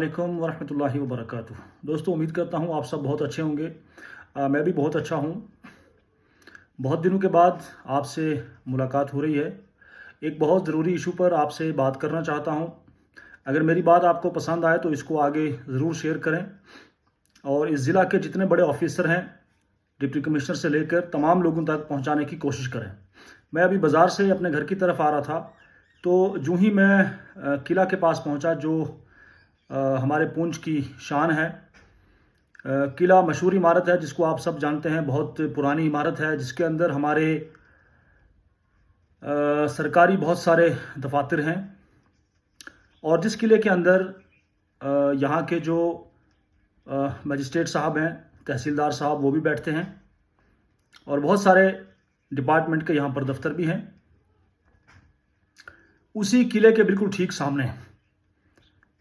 वालेकुम वरहमतुल्लाहि वबरकातुह। दोस्तों, उम्मीद करता हूँ आप सब बहुत अच्छे होंगे। मैं भी बहुत अच्छा हूँ। बहुत दिनों के बाद आपसे मुलाकात हो रही है। एक बहुत ज़रूरी इशू पर आपसे बात करना चाहता हूँ। अगर मेरी बात आपको पसंद आए तो इसको आगे ज़रूर शेयर करें और इस ज़िला के जितने बड़े ऑफिसर हैं, डिप्टी कमिश्नर से लेकर तमाम लोगों तक पहुँचाने की कोशिश करें। मैं अभी बाज़ार से अपने घर की तरफ आ रहा था, तो यूँ ही मैं किला के पास पहुँचा जो हमारे पूंछ की शान है। किला मशहूर इमारत है जिसको आप सब जानते हैं, बहुत पुरानी इमारत है जिसके अंदर हमारे सरकारी बहुत सारे दफातर हैं और जिस किले के अंदर यहाँ के जो मजिस्ट्रेट साहब हैं, तहसीलदार साहब, वो भी बैठते हैं और बहुत सारे डिपार्टमेंट के यहाँ पर दफ्तर भी हैं। उसी किले के बिल्कुल ठीक सामने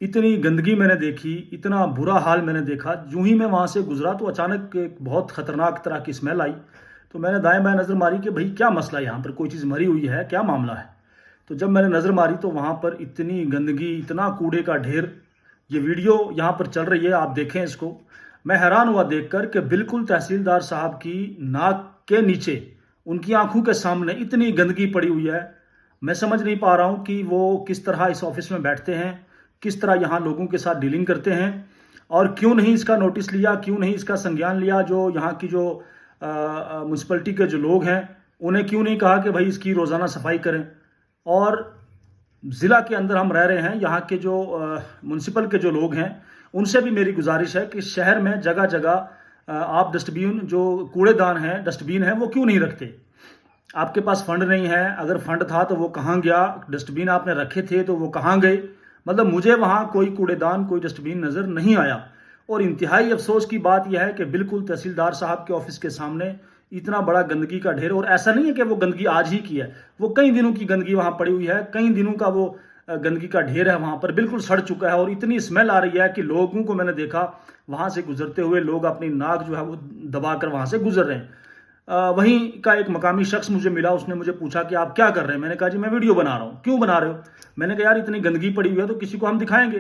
इतनी गंदगी मैंने देखी, इतना बुरा हाल मैंने देखा। यूं ही मैं वहाँ से गुजरा तो अचानक एक बहुत ख़तरनाक तरह की स्मेल आई। तो मैंने दाएं बाएं नज़र मारी कि भाई क्या मसला है, यहाँ पर कोई चीज़ मरी हुई है, क्या मामला है। तो जब मैंने नज़र मारी तो वहाँ पर इतनी गंदगी, इतना कूड़े का ढेर। ये वीडियो यहाँ पर चल रही है, आप देखें इसको। मैं हैरान हुआ देख कर कि बिल्कुल तहसीलदार साहब की नाक के नीचे, उनकी आंखों के सामने इतनी गंदगी पड़ी हुई है। मैं समझ नहीं पा रहा हूँ कि वो किस तरह इस ऑफिस में बैठते हैं, किस तरह यहाँ लोगों के साथ डीलिंग करते हैं और क्यों नहीं इसका नोटिस लिया, क्यों नहीं इसका संज्ञान लिया। जो यहाँ की जो म्यूनसिपलिटी के जो लोग हैं उन्हें क्यों नहीं कहा कि भाई इसकी रोज़ाना सफाई करें। और ज़िला के अंदर हम रह रहे हैं, यहाँ के जो म्यूनसिपल के जो लोग हैं उनसे भी मेरी गुजारिश है कि शहर में जगह जगह आप डस्टबिन, जो कूड़ेदान हैं, डस्टबिन है, वो क्यों नहीं रखते। आपके पास फंड नहीं है, अगर फंड था तो वो कहाँ गया, डस्टबिन आपने रखे थे तो वो कहाँ गए। मतलब मुझे वहाँ कोई कूड़ेदान, कोई डस्टबिन नज़र नहीं आया। और इंतहाई अफसोस की बात यह है कि बिल्कुल तहसीलदार साहब के ऑफिस के सामने इतना बड़ा गंदगी का ढेर। और ऐसा नहीं है कि वो गंदगी आज ही की है, वो कई दिनों की गंदगी वहाँ पड़ी हुई है, कई दिनों का वो गंदगी का ढेर है, वहाँ पर बिल्कुल सड़ चुका है। और इतनी स्मेल आ रही है कि लोगों को मैंने देखा वहाँ से गुजरते हुए, लोग अपनी नाक जो है वो दबा कर वहाँ से गुजर रहे हैं। वहीं का एक मकामी शख्स मुझे मिला, उसने मुझे पूछा कि आप क्या कर रहे हैं। मैंने कहा जी मैं वीडियो बना रहा हूँ। क्यों बना रहे हो? मैंने कहा यार इतनी गंदगी पड़ी हुई है तो किसी को हम दिखाएंगे।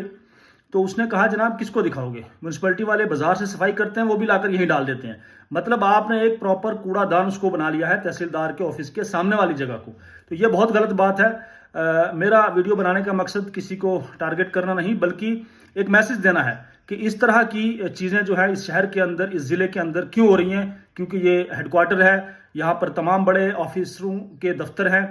तो उसने कहा जनाब किसको दिखाओगे, म्यूनसिपलिटी वाले बाजार से सफाई करते हैं, वो भी लाकर यहीं डाल देते हैं। मतलब आपने एक प्रॉपर कूड़ादान उसको बना लिया है तहसीलदार के ऑफिस के सामने वाली जगह को। तो ये बहुत गलत बात है। मेरा वीडियो बनाने का मकसद किसी को टारगेट करना नहीं, बल्कि एक मैसेज देना है कि इस तरह की चीज़ें जो है इस शहर के अंदर, इस ज़िले के अंदर क्यों हो रही हैं। क्योंकि ये हेडक्वार्टर है, यहाँ पर तमाम बड़े ऑफिसरों के दफ्तर हैं।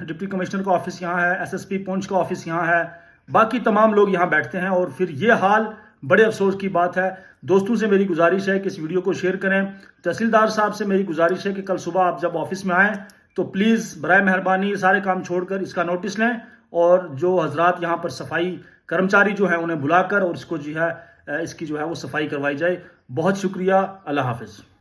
डिप्टी कमिश्नर का ऑफिस यहाँ है, एसएसपी पूंछ का ऑफिस यहाँ है, बाकी तमाम लोग यहाँ बैठते हैं। और फिर ये हाल, बड़े अफसोस की बात है। दोस्तों से मेरी गुजारिश है कि इस वीडियो को शेयर करें। तहसीलदार साहब से मेरी गुजारिश है कि कल सुबह आप जब ऑफिस में आएँ तो प्लीज़ बराए मेहरबानी सारे काम छोड़कर इसका नोटिस लें और जो हजरात यहाँ पर सफाई कर्मचारी जो है उन्हें बुलाकर और इसको जो है इसकी जो है वो सफाई करवाई जाए। बहुत शुक्रिया। अल्लाह हाफिज़।